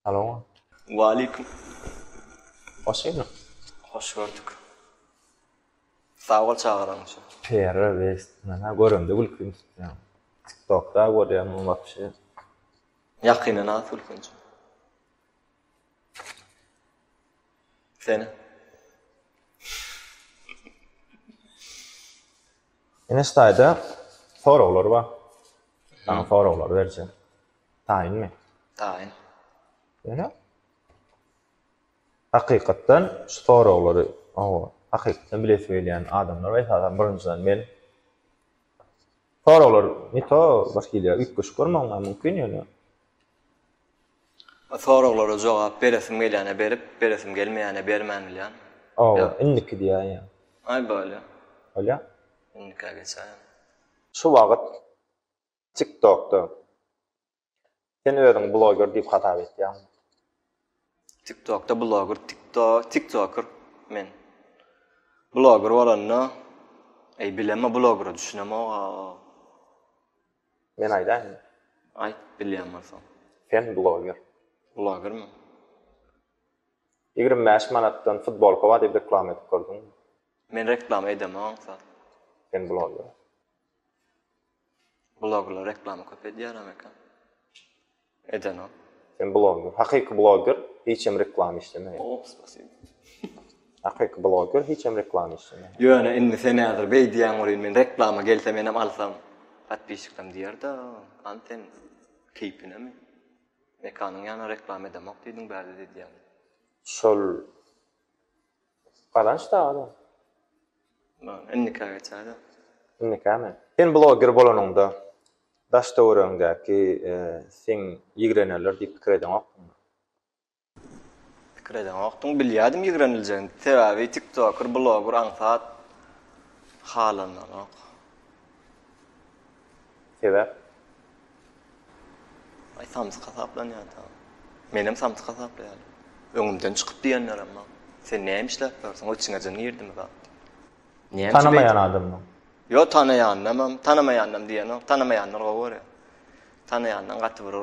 Alo, Waalaikum. hoş geldin. Hoş gördük. Sağ ol çağırançı. Pera ve nana görümde gülküm tutýan. TikTok'ta görýän wapşy. Yakinen atıl kuncu. Seni. Instagram'da soraglar bar. Sana soraglar berýän. Taýinmi? Tayin. Ýa-ni. Hakykatdan şu soraglary, hakykatdan bilesi bilýän adamlar we adam birinjiden men soraglar mito başgylýar ýetgeş görmäňär mümkin ýa-ni. Soraglara jogap beresim gelýäne berip, beresim gelmeýäne bermän bilýän. Inniki diýär. Ay böyle. Öyle. Indika geçäýän. Şu wagt TikTok'da sen özüň blogger diýip hatap etýän. TikTok'da blogger, TikToker men. Blogger bolanna bilemme blogger düşünem o. Men aýdaýyn. Ay bilýän bolsa. Sen blogger. Blogger mı? 25 manatdan futbolka wa diýip reklam edip gördüm. Men reklam edemem sa. Sen blogger. Bloggerlar reklamı köp edýär ekan. Edeno. Sen blogger. Hakyky blogger hiç hem reklam işlemeýär. Oh, spasibo. Hakyky blogger hiç hem reklam işlemeýär. Ýöne indi sen häzir beýdiýän bolýan men reklama gelse menem alsam patpislikam diýer da anten keypinemi. Mekanyň ýana reklam edemek diýdiň bärde diýýär. Şol Parançda adam. Indika geçäýär. Innekame. Sen blogger bolanynda daşda öwrengäki sen ýigreneler diýip pikir eden okmy? Pikir eden okdyň bilýärdim ýigreniljegiň. Sebäbi TikToker, blogger aňsat halanlar. Sebäp? Ay samys hasaplanýar da. Menem samys hasaplanýar. Öňümden çykyp diýenler amma. Sen näme işläp bersiň? O içiňe jany ýerdimi ba? Tanamayan adammy? Yo tanaýanam, tanamaýanam diýenim. Tanamaýanlar gowy. Tanaýandan gaty bir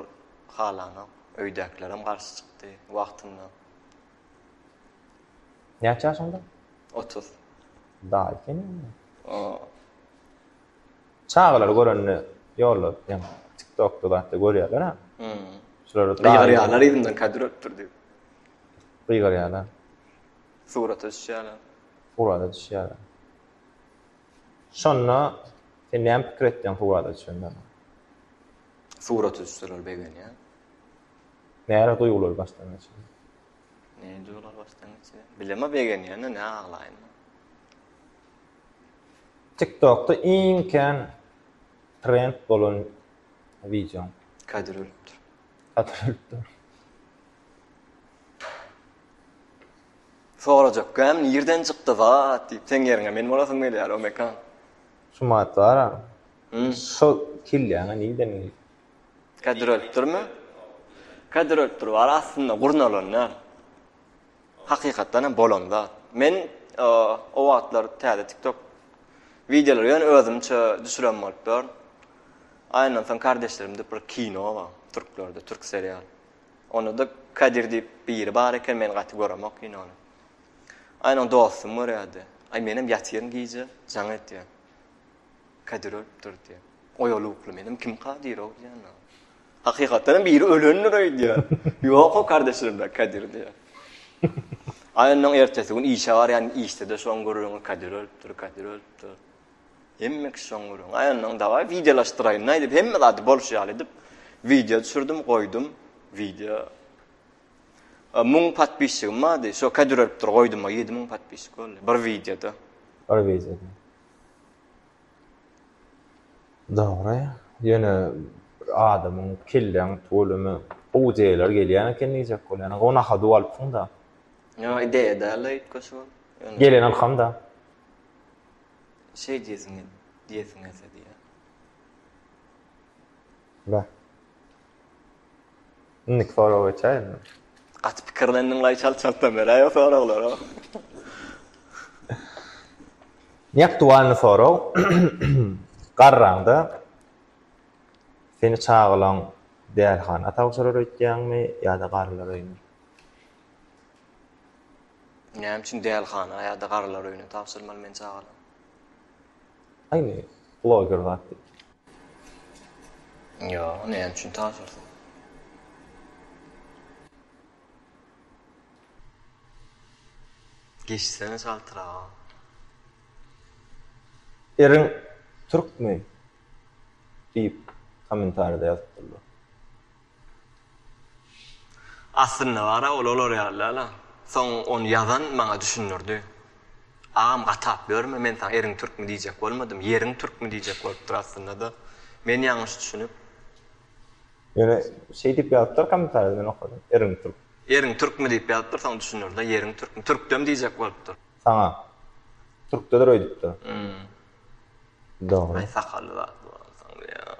halana, öýdäklerim garşy çykdy wagtynda. Näçe ýaşyňda? 30. Daha eken. Çağlar görenni ýollap, ýa TikTok'da da görýärler ha. Şolary Ýarylar ýerinden kadr ötürdi. Ýarylar. Surat düşýärler. Urada düşýär. Şonna sen näme pikir etdiň urada düşýär? Surat düşýär begen ýa. Näme duýgular başlanýar? Ne duýgular başlanýar? Bileme begen ýa, ne aglaýyn. TikTok'da iňken trend bolan video. Kadr ötür. Sorajak gam ýerden çykdy va diýip sen ýeriňe men bolasym gelýär o mekan. Şumatara. Şo kilýäňe niden? Kadr ötürmü? Kadr ötür var aslında gurnalanlar. Hakykatdan hem bolanda. Men o wagtlar täze TikTok videolar ýöne özümçe düşürem bolupdyr. Aynen sen kardeşlerimde bir kino var. Türklerde, Türk serial. Onu da Kadir diýip biri bar eken men gaty göremek kinony. Aynen dostum var ýa-da. Ay menem ýatýan giýje, jaň etdi. Kadir öldür diýip. Oýalukly menem kim Kadir o diýär. Hakykatdan biri ölenler öýdýär. Ýok o kardeşlerimde Kadir diýär. Aynen ertesi gün işe var ýani işte de şoň görüň Kadir öldür. Hemme kişiň görüň. Aynen dawa videolaşdyraýyn diýip hemme zady bolşýar edip video düşürdüm, koydum video. Mung patpisçigim vardy. Şo Kadir öldür koydum, 7000 patpisçik boldy. Bir videoda. Bir videoda. Dogry. Ýöne adamyň killen tolumy ujeler gelýän eken diýjek bolýan. Ona hadu alypsyň da. Ýa ideýa da ýetgeşi. Gelen alhamda. Şey diýesiň diýär. Ba. Nik fara geçer. At pikirlendiň lay çalçaltan beraýa soraglar. Yak duany sorag. Garranda seni çağılan Dälhana tawşalar öýtýäňmi ýa-da garlar öýüni? Näme üçin dälhana ýa-da garlar öýüni tapşyrmaly men çagalam. Aýny blogger zat. Yo, näme üçin tapşyrsyn? Geçsene saltıra. Eriň türkmi? Diýip kommentarda ýazdylar. Aslında var olar ýaly. Soň onu ýazan maňa düşünürdi. Ağam gatap berme, men taň eriň türkmi diýjek bolmadym, yeriň türkmi diýjek bolupdyr aslında da. Men ýalňyş düşünüp. Ýöne şey diýip ýazdylar kommentarda men okudum. Eriň türk. Yeriň türkmi diýip ýazdyr, soň düşünürdi, yeriň türkmi. Türkdem diýjek bolupdyr. Saňa türkdedir öýdipdir. Dogry. Ay sakally zat bolsaň ýa.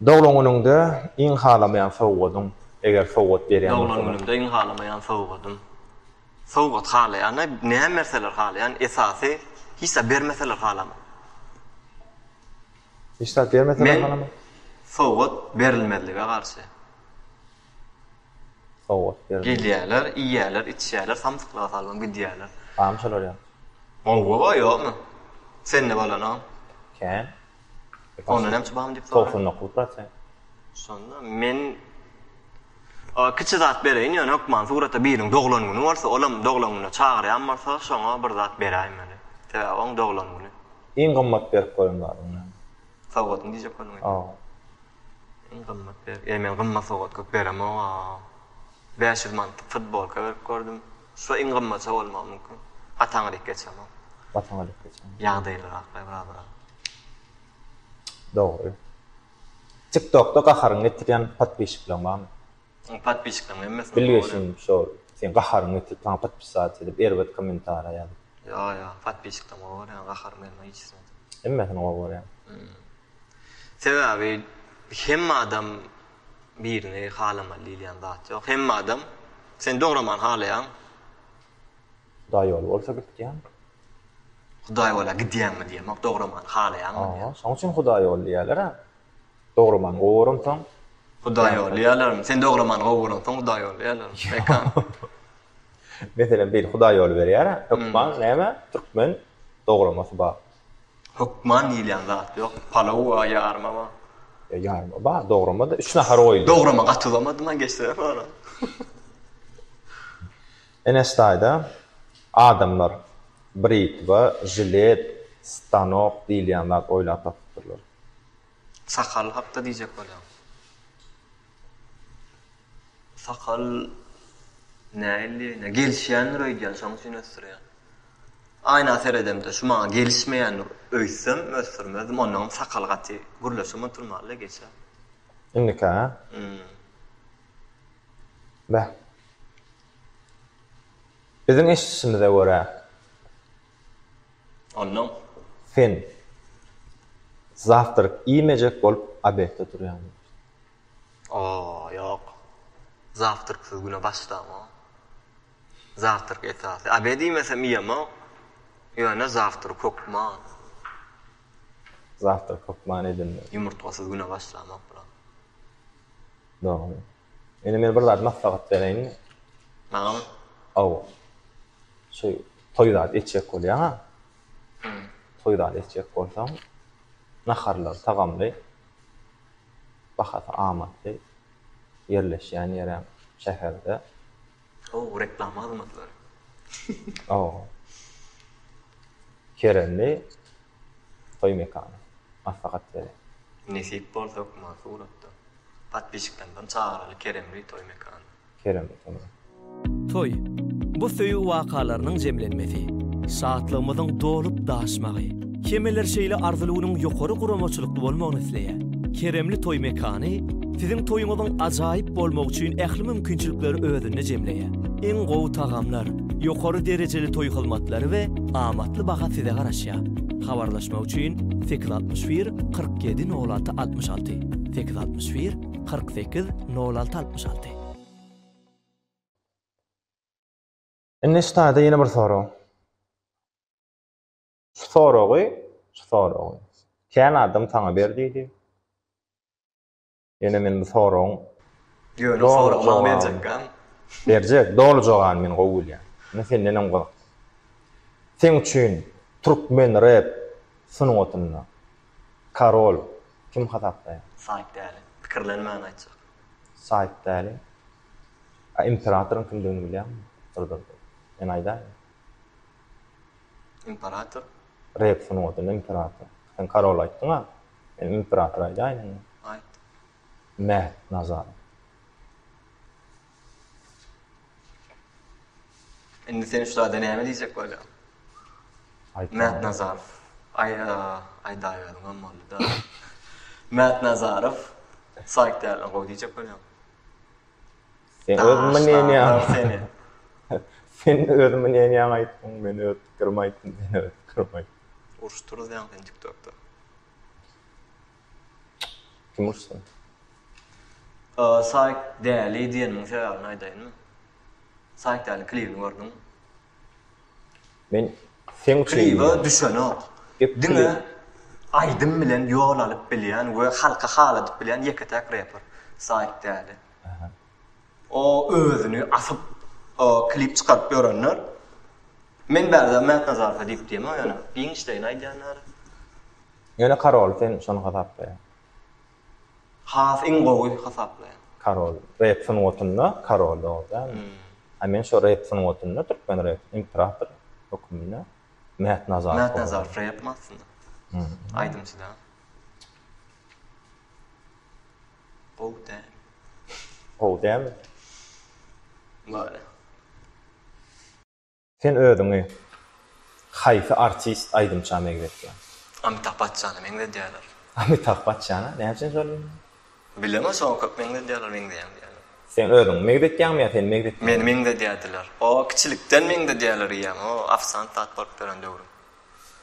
Doglaňynda iň halamaýan sowgadyň, eger sowgat berýän bolsa. Doglaňynda iň halamaýan sowgadym. Sowgat halaýan, näme merseler halaýan? Esasy hiç bermeseler halama. Hiç bermeseler halama. Sowgat berilmelilige garşy. Sowgat berilmeli. Gelýärler, iýýärler, içýärler, samsykla salban gidýärler. Tamam şolar ýa. Oňa ba ýokmy? Sen ne bolanam? Ken? Onu näme çabam diýip Tofun nokutratsa. Sonda men kiçi zat bereýin ýöne hukman surata biriň doglanyny bolsa, olam doglanyna çagyrýan bolsa, şoňa bir zat beräýmeli. Täze oň doglanyny. Iň gymmat berip goýanlar. Sowgatyn diýjek bolany. Iň gymmat ber. Men gymmat sowgat köp berem o. 500 manat futbolka berip gördüm. Şu iň gymmat bolmagy mümkin. Ataňyk geçem. Ataňyk geçem. Ýagdaýlar akly beraber. Dogry. TikTok'da gaharyň getirýän patpisçikler barmy? Patpisçikler emes. Bilýärsiň, şo sen gaharyň getirip taň patpisat edip erbet kommentara ýazyp. Yo, patpisçikler bar, gaharyň elma içsin. Emmesini goýarýan. Sebebi hemme adam birini halamaly diýen zat ýok. Hemme adam sen dograman halaýan. Hudaý ol bolsa gitýän. Hudaý bola gidýänmi diýem, dograman halaýan. Şoň üçin hudaý ol diýerler ha. Dograman gowurumsaň hudaý ol diýerler. Sen dograman gowurumsaň hudaý ol diýerler. Mekan. Meselen bir hudaý ol berýär. Hukman näme? Türkmen dogramasy bar. Hukman diýilýän zat ýok. Palawa ýarma ba. Ýarma ba, dograma da 3 nahar goýdy. Dograma gatylamadyma geçse bara. Enestayda adamlar britwa, jilet, stanok diýilýänler oýlap tapdylar. Sakal hapda diýjek bolam. Sakal näli, gelişýän röýdýän şoň üçin ösdürýän. Ayna seredemde şu maňa gelişmeýän öýsem, ösdürmedim, onuň sakal gaty gürleşime turmaly geçer. Indika. Bä. Biziň eşitişimizde görä. Onuň Fen zawtryk iýmejek bolup abetde durýan. Ýok. Zawtryk güne başlama. Zawtryk esasy. Abedi mesem ýema. Ýöne zawtryk hukman. Zawtryk hukman edilmeli. Ýumurtgasyz güne başlamak bilen. Dogry. Ene men bir zat maslahat bereyinmi? Maňa? Aw. Şey, toýda etjek bolýar ha. Toýda etjek bolsaň, naharlar tagamly, bahata amatly yerleşýän ýere şäherde. Reklam azmatlar. Aw. Keremli toy mekany. Maslahat berýär. Nesip bolsa hukman suratda. Patpisçiklerden çağıraly keremli toy mekany. Keremli toy. Toy, bu söýü wakalarynyň jemlenmesi, saatlygymyzyň dolup daşmagy, kemeler şeýle arzulygynyň ýokary guramaçylykly bolmagyny isleýär. Keremli toy mekany siziň toýuňyzyň ajaýyp bolmagy üçin ähli mümkinçilikleri özüne jemleýär. Eň gowy tagamlar, ýokary derejeli toy hyzmatlary we amatly baha size garaşýar. Habarlaşmak üçin 861 47 06 66 861 48 06 66. Enestayda ýene bir soraw. Sorawy Soragy. Kän adam taňa berdiýdi. Ýene men bu soragyň Ýöne soragyň berjekkäm. berjek, dolu jogan men gowulýan. Men senden hem gowul. Sen üçin Türkmen rap sunuwatyna Karol kim hatapdaýar? Saýk däli. Pikirlenmäni aýtjak. Saýk däli. İmparatorun kimdigini bilýärmi? Dur. Men aýdaýyn. İmperator. Rap sunuwatyny imperator. Sen Karol aýtdyň-a? Men imperator aýdaýyn. Aýt. Mehmet Nazarov. Indi sen şu näme diýjek bolýar? Mehmet Nazarov. Aýdaýardyň ammaly da. Mehmet Nazarov saýk däli gowy diýjek bolýar. Sen özüňe näme seni? Sen özüňe näme aýtdyň? Men öz pikirimi aýtdym, men öz pikirimi aýtdym. Uruşturuz ýa-da TikTokda. Kim ursun? Saýk däli diýeniň sebäbini aýdaýynmy? Saýk däli klipini gördüm. Men sen Klibi düşeni ok. Diňe aýdym bilen ýol alyp bilýän we halka hal edip bilýän ýeketäk rapper Saýk däli. O özüni asyp klip çykaryp ýörenler. Men bärde Mehmet Nazarova diýip diýmem ýa-ni. Biňişdeýin aýdýanlar. Ýöne Karol sen şonu hatapdaýar. Has iň gowy hasaplaýar. Karol rap sunuwatyna Karol dogda. Men şu rap sunuwatyna Türkmen rap imperator hökümine Mehmet Nazarov. Mehmet Nazarov rap aslında. Aýdym size. O dämi? Böyle. Sen ödüňi haýsy artist aýdymça megretdiň? Amitabh Bachchan meňde diýerler. Amitabh Bachchan, näme üçin söylüň? Bileme soň köp meňde diýerler, meňde ýa diýerler. Sen ödüň megretdiňmi ýa sen megretdiň? Men meňde diýerler. O kiçilikden meňde diýerler ýa, o afsan tat bolup gören döwrüm.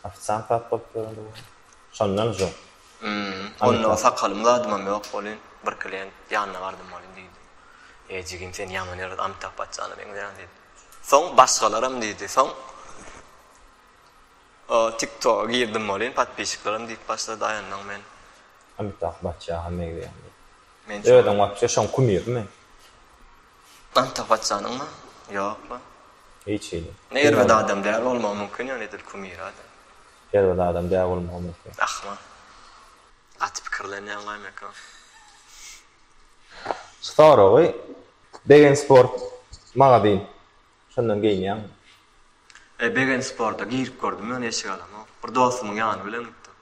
Afsan tat bolup gören döwrüm. Şondan soň. Onda sakalym zadymam ýok bolyn. Bir klient ýanyna bardym bolyn diýdi. Jigim sen ýaman ýerde Amitabh Bachchan meňde ýa diýdi. Soň başgalaram diýdi. Soň TikTok'a girdim bolyn, patpisklerim diýip başlady aýandan men. Amitabh Bachchan megretdiň. Men ödüň wagtça şoň kumyrmy? Amitabh Bachchan'yňmy? Ýokmy? Hiç ýeli. Nerede adam däl bolmagy mümkin ýa nedir kumyr adam. Nerede adam däl bolmagy mümkin. Ahma. At pikirlenýän gaýmaka. Starogy Begen Sport magazin. Şondan geýnýän. Begen Sport'a girip gördüm men eşik alama. Bir dostumyň ýanyny bilen gitdim.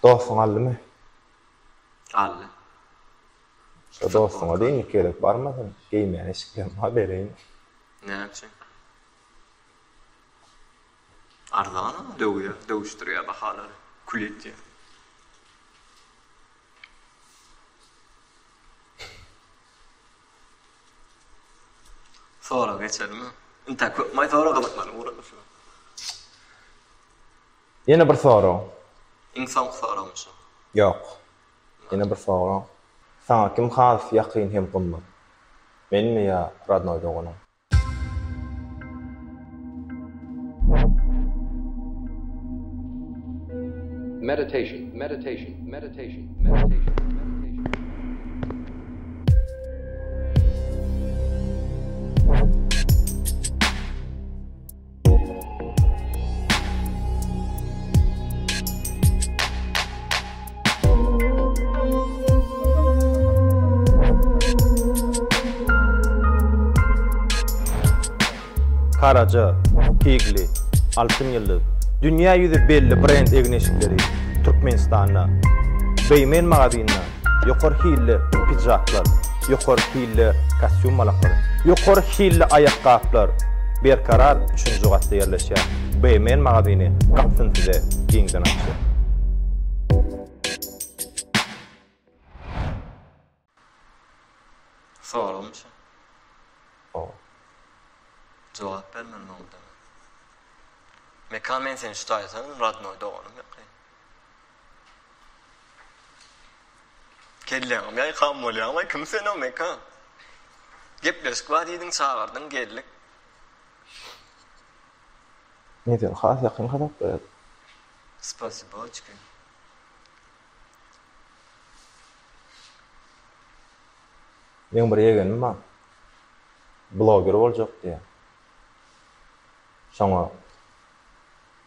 Dostum aldymy? Aldy. Şu dostuma deýin kerek barmasyn? Geýmän eşikden habereýin. Näme üçin? Ardana döwüşdirýär bahalary. Kulitdi. Sonra geçelim. Inta köpmay sonra galatmany uğradı şu. Ýene bir soraw. İnsan soramışy. Ýok. Ýene bir soraw. Saňa kim has ýakyn hem gymmat? Menmi ýa radnoy doganyň? Meditation, meditation, meditation, meditation, meditation. Karaca, Kigli, Altın Yıldız, dünya yüzü belli brand egneşikleri Türkmenistan'na, Beymen magazynna, ýokary hilli pidjaklar, ýokary hilli kostyum malakları, ýokary hilli ayakkaplar, berkarar 3-nji gatda ýerleşýär. Beymen magazyny gapsyn size giňden açýar. Soramışy. Cevap vermem oldu. Mekan men sen şutaýsan radnoy doganyň ýokdy. Kelleň, men kam bolýar, men kim sen o mekan? Gepleşik bar diýdiň çağırdyň geldik. Ne diýär? Has ýakyn hadap. Spasibo çıkın. Men bir yegenim var. Blogger boljak diye. Şoňa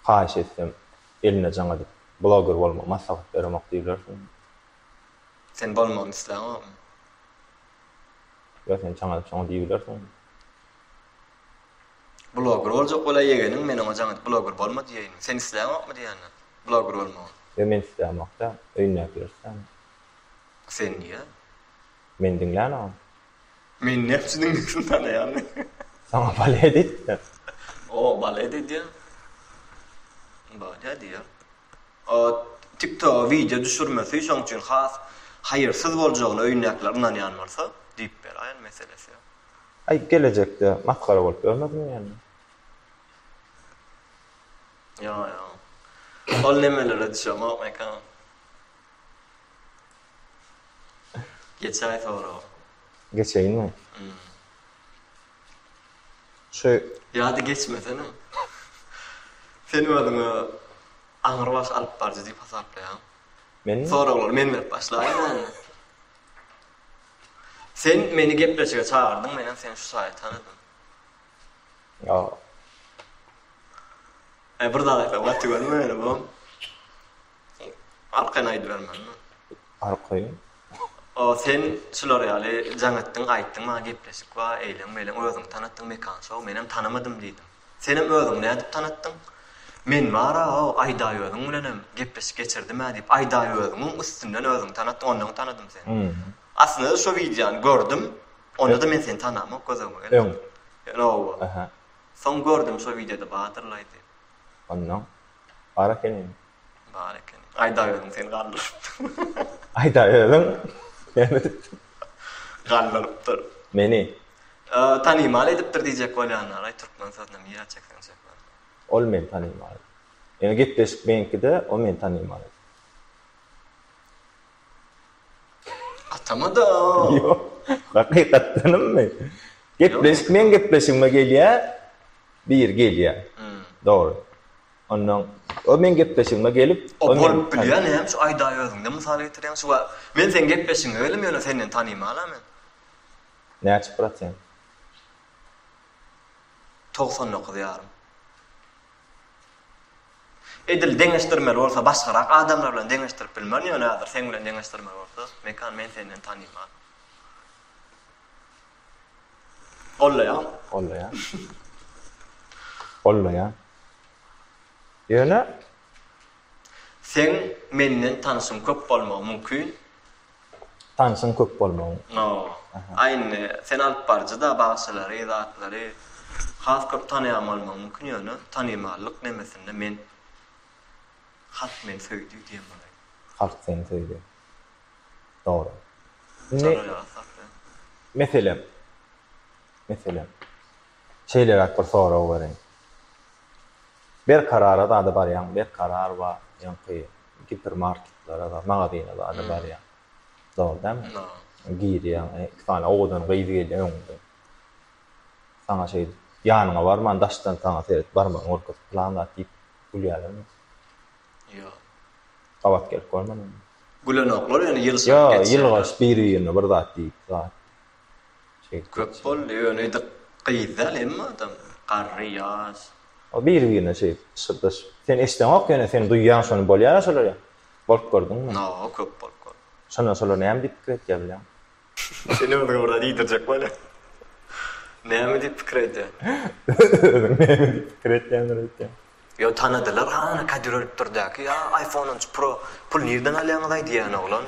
haýyş etsem eline jaňa dip blogger bolmak maslahat bermek diýlersin. Sen bolmagyny isläňmi? Ya sen jaňa şoňa diýlersin. Blogger boljak bola yegenim men oňa jaňa blogger bolma diýeýin. Sen isläňmi diýýäni? Blogger bolmagy. Ya men islämekde öýnäp bersen. Sen niýe? Men diňlänä. Men näpçiniň üstünden ýani. Sana bale edit. O bale dedi. Bale diýär. O TikTok video düşürmesi şoň üçin has hayırsyz boljagyny öýnäkler unan ýanmarsa diýip ber aýan meselesi. Ay gelecekde matkara bolup görmedin ýani. Ya. Ol nemelere düşämek mekan. Geçay sonra. Geçeýinmi? Şu Ýady geçmesene. Sen öňüňe aňyrbaş alyp barjy diýip hasaplaýan. men Soralar men berip başlaýan. Sen meni gepleşige çağırdyň, menen seni şu saýat tanydym. ya Bir daha wagty görmeli bu. Arkadan aýdyp bermeli. arkaýy. O sen şular ýaly jaňatdyň aýtdyň, maňa gepleşik wa eýlen melen özüň tanatdyň mekan şo, men hem tanamadym diýdim. Sen hem özüň nädip tanatdyň? Men wara o aýda ýöňüň bilenem gepleşik geçirdim diýip aýda ýöňüň üstünden özüň tanatdyň, ondan tanadym seni. Aslında şu videonu gördüm, onda da men seni tanamam, gözüme geldi. Öň. No. Aha. Son gördüm şu videoda batırlaydı. Ondan ara kenin. Baraken. Aýda ýöňüň seni galdyryp. Aýda ýöňüň. Galdyrypdyr. Meni Tanymal edipdir diýjek bolýanlar, ay türkmen sözüne miýa çeksen çekler. ol men tanymaly. Ýani gepleşik meňkide o men tanymaly. Atamada. Ýok. Hakykatdanmy? Gepleşik men gepleşigime gelýär. Bir gelýär. Dogry. Ondan o men gepleşigime gelip O bolup bilýän hem şu aýda ýöňde mysal getirýän şu men sen gepleşiňe öýlem ýöne senden tanymalam men. Näçe prosent? 99 ýarym. Edil deňeşdirmeli bolsa başgarak adamlar bilen deňeşdirip bilmän ýöne häzir sen bilen deňeşdirmeli bolsa mekan men senden tanyman. Olla ya. Olla ya. Olla ya. Ýöne Sen menden tanysym köp bolmagy mümkin. tanysyn köp bolmagy. No. Aýny sen alyp barjyda bagşylary, zatlary has köp tanýamalyk mümkin ýöne tanymalyk nemesinde men hat men söýdi diýemem. Halk seni söýdi. Dogry. Ne? Mesela şeyler hakkında soru vereyim. Bir karara da adı var yani bir karar var yani ki hipermarketlere da mağazine da adı var yani. Doğru değil mi? Giydi yani iki tane oğudan giydi geliyor önünde. Sana şey yanına varman daştan sana seyret varman orkası planla deyip gülüyorlar mı? Yok. Kavat gelip görmedin mi? Gülenoklar yani yıl Ya yılgaç bir yılını bir zat deyip zat. Köp bol ýöne de qyýdal emmi adam qarryýas. O bir yılını şey sıdış. Sen istemek yani sen duyyan şonu bolýar şolar ya. Bolup gördüňmi? No, köp bol. Şona şolar näme dip fikret ýa-bilen? Seni orada orada diýdirjek bolýar. Näme dip fikir etdi? Näme dip fikret ýa-bilen? Yo tanadylar, ana kadir öldürdi ya iPhone 13 Pro pul nerden alýaňyz diýen oglan.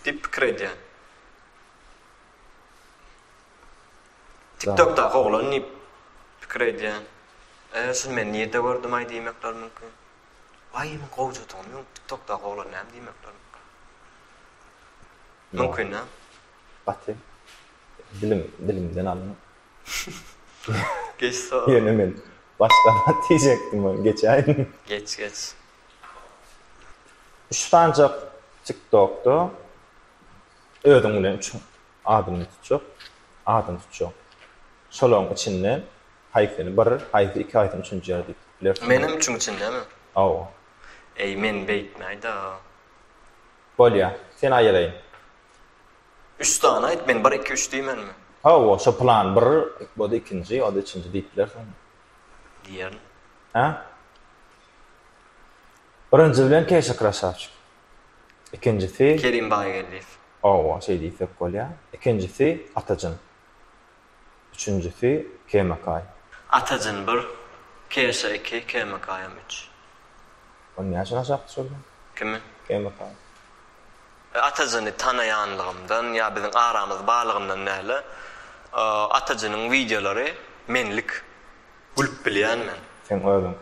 Dip fikir etdi. TikTok'da oglan ni fikir etdi. Şunu men niýede gördüm aý diýmekler mümkin. Vay men gowjatym, men TikTok'da oglan näme diýmekler mümkin. Mümkin ha? Batı. Dilimden alın. Geç so. Ýene men başga diýjekdim ben geçäýin. Geç. 3 tancak TikTok'da ödüm bilen 3 adım tutjak. Şolaryň içinden hayfyny bir, hayfy 2 aýtym üçinji ýerde bilersiň. Menim üçin içindemi? Awa. Ey men beýtmäýdi. Bolýa, sen aýyraýyn. 3 tane aýt, men 1-2-3 diýmenmi? Ha, o plan 1, bu da ikinji, o da üçinji diýdiler sen. Diýer. Ha? Birinji bilen Keşa Krasavçuk. İkincisi Kerim Baýgeldiýew. o şey diýsek bolýa. İkincisi Atajan. Üçüncüsü Kemakay. Atajan 1, Keşa 2, Kemakayam 3. Onu näçe aşağı söyledi? Kimi? Kemakay. Atajan'ı tanayanlığımdan ya bizim aramız bağlığından näle Atajan'ın videoları menlik gülüp bilýän men. Sen öýdüň.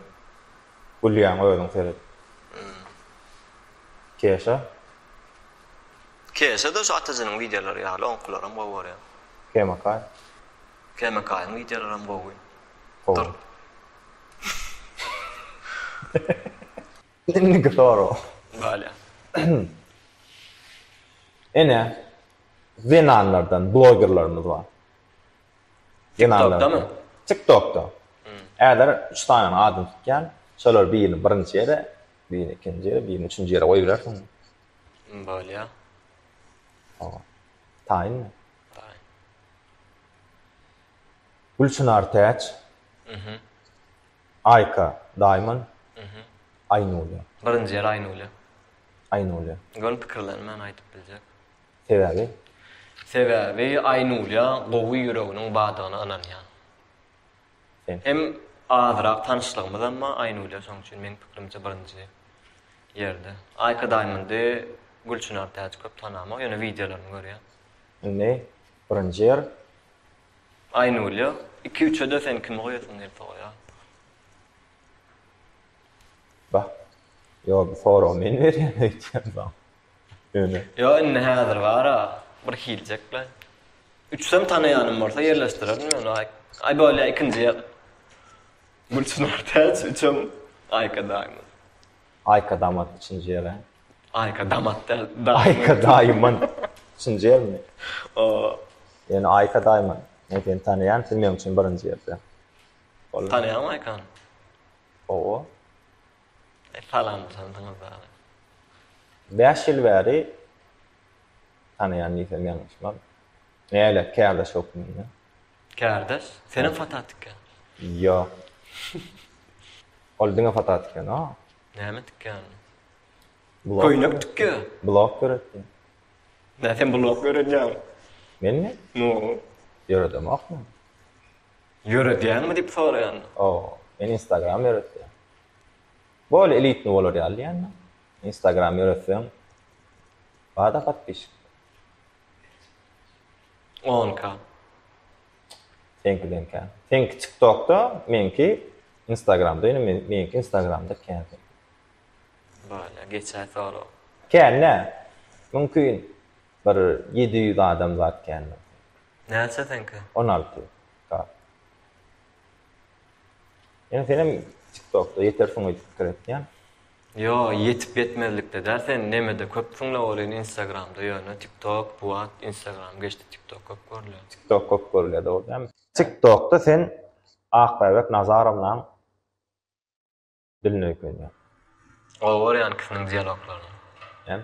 Gulýan öýdüň seret. Keşa. Keşa da şu Atajan'ın videoları ýaly onklaram gowy bar. Kemakay. Kemakay'ın videoları gowy. Dur. Ne gitaro. Bale. Ene venanlardan bloggerlarımız var. TikTok'ta mı? TikTok'ta. Eğer 3 tane adam tutken, şolar birini birinci yere, birini ikinci yere, birini üçüncü yere koyuversin. Bale. Tayin mi? Tayin. Gülçınar Teç, Ayka Diamond, Aynulya. Birinci yer Aynulya. Aynulya. Gön pikirlerini men aýtyp biljek. Sebebi? Sebebi Aynulya gowy ýüreginiň badygyny ananýan. Sen. Hem azrak tanışlygymyz amma Aynulya şoň üçin men pikirimçe birinji ýerde. Ayka Diamond'y Gülçınar Teç köp tanamak, ýöne videolaryny görýär. Ne? Birinci yer? Aynulya 2-3 de sen kim goýasyň diýip soraýar. Bak. Yo, bir soru men berýän bak. Öyle. Yo, inne häzir bara bir hiljekler. 3 tanaýanym bolsa ýerleşdirerim men. Ay böyle ikinji yer. Gülçınar Teç, 3 Ayka Diamond. Ayka Damat üçüncü yere. Ayka Damat Ayka Diamond. Üçüncü yer mi? O Yani Ayka Diamond. Ne ben tanıyan sen benim için birinci yerde. tanaýan Aykan. O. Falan sandyňyz da. 5 ýyl bäri tanıyan niýsem ýalňyşmam. Näle kärde şokmyň. Kardeş, senin fatatik. Yo. Ol diňe fatatik no. Näme tikkan? Blog. Koynak tikka. Blog göretdi. Ne sen blog göreceğim. Menni? No. Gördüm akmı? Göreceğim mi dip sorayan? O, men Instagram göretdi. Bol elit bolar ýaly ýani. Instagram göretdim. Bada patpiş. 10K. Senki denken. Senki TikTok'ta, menki Instagram'da, menki Instagram'da kendi. Böyle geçer sonra. Kendi. Mümkün bir 700 adam zat kendi. Näçe senki? 16 ka. Yani senin TikTok'ta yeter soňa fikir etýän. Yo, yetip yetmezlikde dersen nemede köp suňla bolan Instagram'da ýöne TikTok, bu Instagram geçti TikTok köp görülýär. TikTok köp görülýär da bolýar. TikTok'ta sen Akbaýbek Nazarovlaň dilini öýrenýär. O var ýani kişiniň dialoglaryny. Yani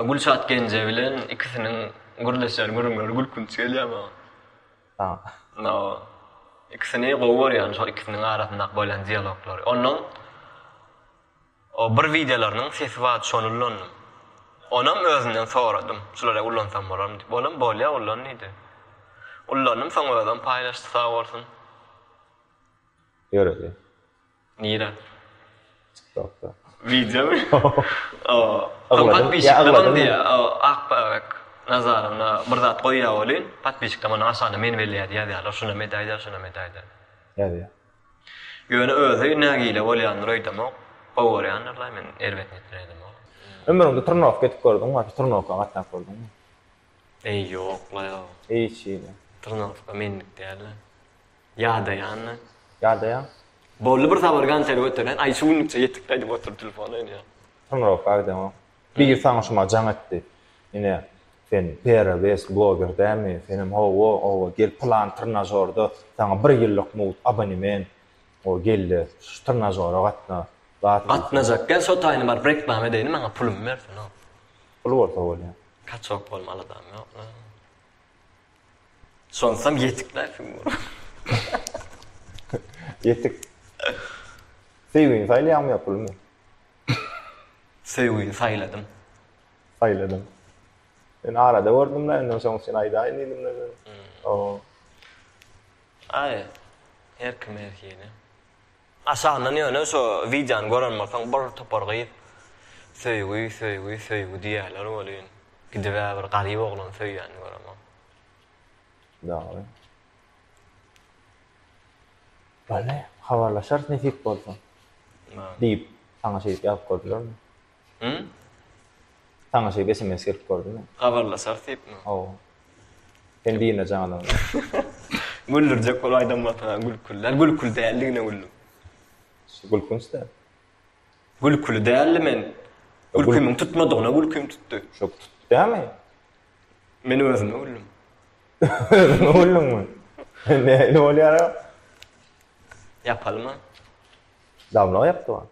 Gülşat Gence bilen ikisiniň gürleşýär görünmeli gülkünç gelýärmi? tamam. No. İkisini gowy var ýani şol ikisiniň arasynda bolan dialoglary. Onuň o bir videolarynyň sesi wagt şonullandy. Onam özünden soradym. Şulara ullansam bolarmy diýip. Olam bolýar ullanýdy. Ullanym soň özüm paýlaşdy sag bolsun. Göredi. Nire? TikTok'ta. Video mi? O. Agladım. Patbişiklemem diye. O Akbaýbek Nazarowyna bir zat goýýar bolyn. Patbişiklemem aşaňda men belýär diýär. Şuna medaýlar, şuna medaýlar. Ýa-da. Ýöne özü nägile bolýandyr öýdemok. Bawaryanlar men erwet etdiredim. Ömrümde tırnak getip gördüm, var tırnak gatnak gördüm. Ey yok la yo. Hiç iyi. Tırnak menlik diýerler. Ýa-da ýany. Ya da ya. Bolly bir sabar gançary ötüren ay şuňça ýetikdi otur telefony ýa. Tırnak gardama. Bir saňa şuma jaň etdi. Ine sen pera bes blogger dämi? Senim o gel plan tırnajorda saňa 1 ýyllyk mut abonement o geldi. Şu tırnajora gatna. Rahat. Gatnajakken so taýyny bar reklam edeyni maňa pulum bersin. Pul bolsa bolýar. Kaçok bolmaly adam ýok. Şonsam yetikler film. Yetik. Sevgin saylaýarmy ýapylmy? Sevgini sayladım. Sayladım. Ben arada gördüm da ondan soň sen aýdaýyn dedim de. O. Ay. Her kim erkeğini. Aşağıdan ýöne şo videony görenmäkäň bir topar gyýyp söýgü diýerler bolýan. Gidip bir garyp oglan söýýäni göremem. Dağlı. Böyle haberlaşar nefik bolsa. Deyip sana şey yapıp koydular mı? Hı? Sana şey SMS gelip koydu mu? Haberlaşar deyip mi? Oo. Ben diyene canım. Güldürecek olaydan batana gülküller. Gülkül değerligine güldüm. Gülkünste. Gülkülü değerli men. Gülkümün tutmadığına gülküm tuttu. Çok değil mi? Men özüme güldüm. Ne oldu mu? Ne oluyor ya? Yapalım mı? Damla yaptı o.